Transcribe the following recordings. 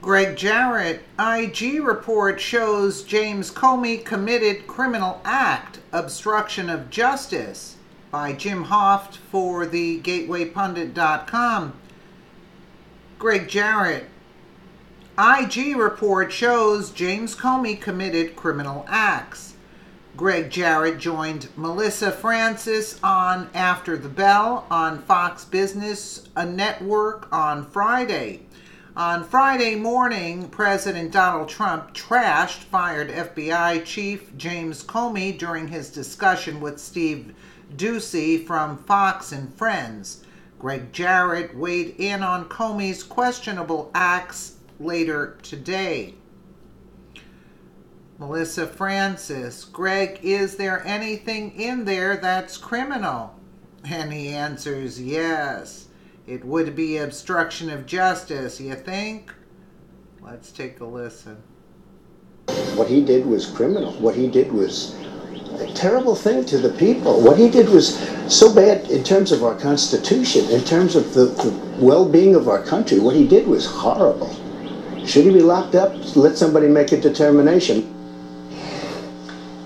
Gregg Jarret, IG report shows James Comey committed criminal act, obstruction of justice, by Jim Hoft for the GatewayPundit.com. Gregg Jarret, IG report shows James Comey committed criminal acts. Gregg Jarret joined Melissa Francis on After the Bell on Fox Business Network on Friday. On Friday morning, President Donald Trump trashed fired FBI Chief James Comey during his discussion with Steve Doocy from Fox and Friends. Gregg Jarret weighed in on Comey's questionable acts later today. Melissa Francis, Gregg, is there anything in there that's criminal? And he answers yes. It would be obstruction of justice, you think? Let's take a listen. What he did was criminal. What he did was a terrible thing to the people. What he did was so bad in terms of our Constitution, in terms of the well-being of our country. What he did was horrible. Should he be locked up? Let somebody make a determination.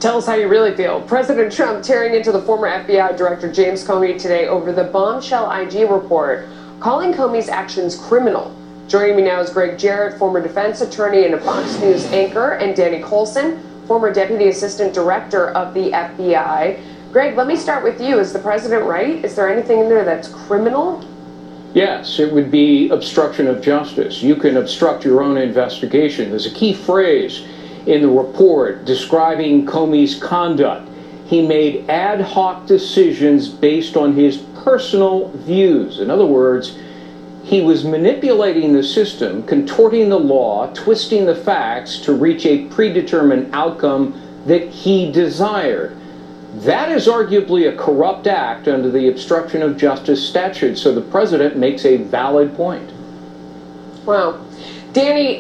Tell us how you really feel. President Trump tearing into the former FBI Director James Comey today over the bombshell IG report, calling Comey's actions criminal. Joining me now is Gregg Jarret, former defense attorney and a Fox News anchor, and Danny Coulson, former Deputy Assistant Director of the FBI. Gregg, let me start with you. Is the president right? Is there anything in there that's criminal? Yes, it would be obstruction of justice. You can obstruct your own investigation. There's a key phrase in the report describing Comey's conduct. He made ad hoc decisions based on his personal views. In other words, he was manipulating the system, contorting the law, twisting the facts to reach a predetermined outcome that he desired. That is arguably a corrupt act under the obstruction of justice statute, so the president makes a valid point. Wow. Danny,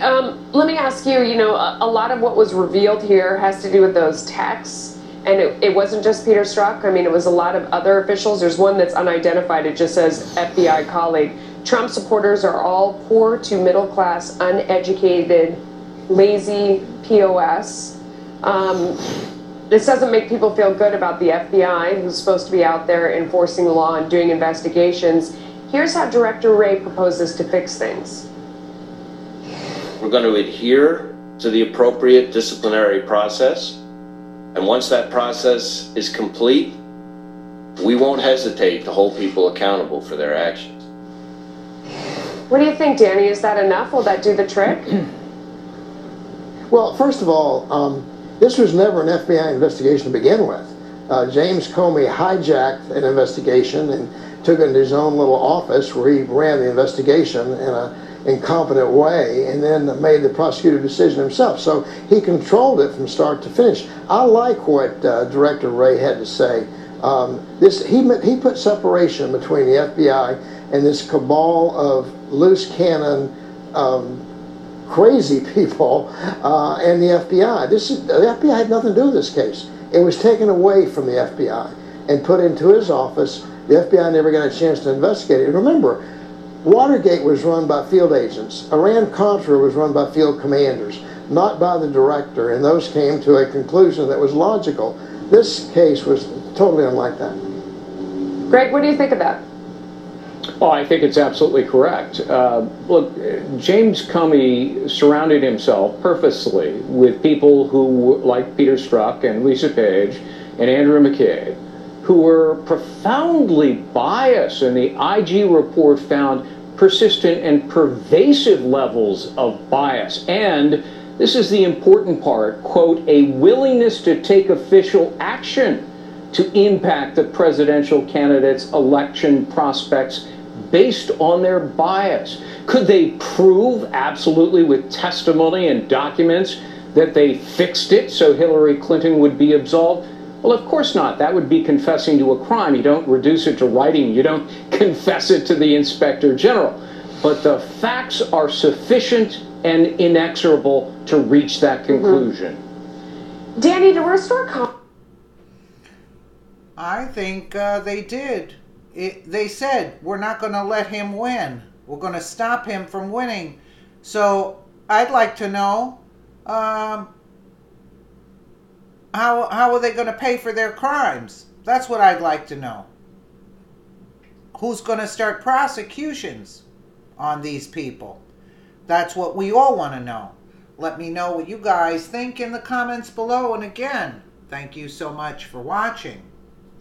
let me ask you, a lot of what was revealed here has to do with those texts, and it wasn't just Peter Strzok. I mean, it was a lot of other officials. There's one that's unidentified. It just says FBI colleague. Trump supporters are all poor to middle class, uneducated, lazy POS. This doesn't make people feel good about the FBI, who's supposed to be out there enforcing the law and doing investigations. Here's how Director Wray proposes to fix things. We're going to adhere to the appropriate disciplinary process, and once that process is complete, we won't hesitate to hold people accountable for their actions. What do you think, Danny? Is that enough? Will that do the trick? Well, first of all, this was never an FBI investigation to begin with. James Comey hijacked an investigation and took it into his own little office where he ran the investigation in an incompetent way and then made the prosecutor decision himself. So he controlled it from start to finish. I like what Director Wray had to say. He put separation between the FBI and this cabal of loose cannon crazy people and the FBI. The FBI had nothing to do with this case. It was taken away from the FBI and put into his office. The FBI never got a chance to investigate it. Remember, Watergate was run by field agents. Iran-Contra was run by field commanders, not by the director, and those came to a conclusion that was logical. This case was totally unlike that. Gregg, what do you think of that? Oh, I think it's absolutely correct. Look, James Comey surrounded himself purposely with people who, like Peter Strzok and Lisa Page and Andrew McCabe, who were profoundly biased, and the IG report found persistent and pervasive levels of bias. And this is the important part, quote, a willingness to take official action to impact the presidential candidate's election prospects based on their bias. Could they prove absolutely with testimony and documents that they fixed it so Hillary Clinton would be absolved? Well, of course not. That would be confessing to a crime. You don't reduce it to writing. You don't confess it to the Inspector General. But the facts are sufficient and inexorable to reach that conclusion. Danny, to restore I think they did. They said, we're not going to let him win. We're going to stop him from winning. So I'd like to know how are they going to pay for their crimes? That's what I'd like to know. Who's going to start prosecutions on these people? That's what we all want to know. Let me know what you guys think in the comments below. And again, thank you so much for watching.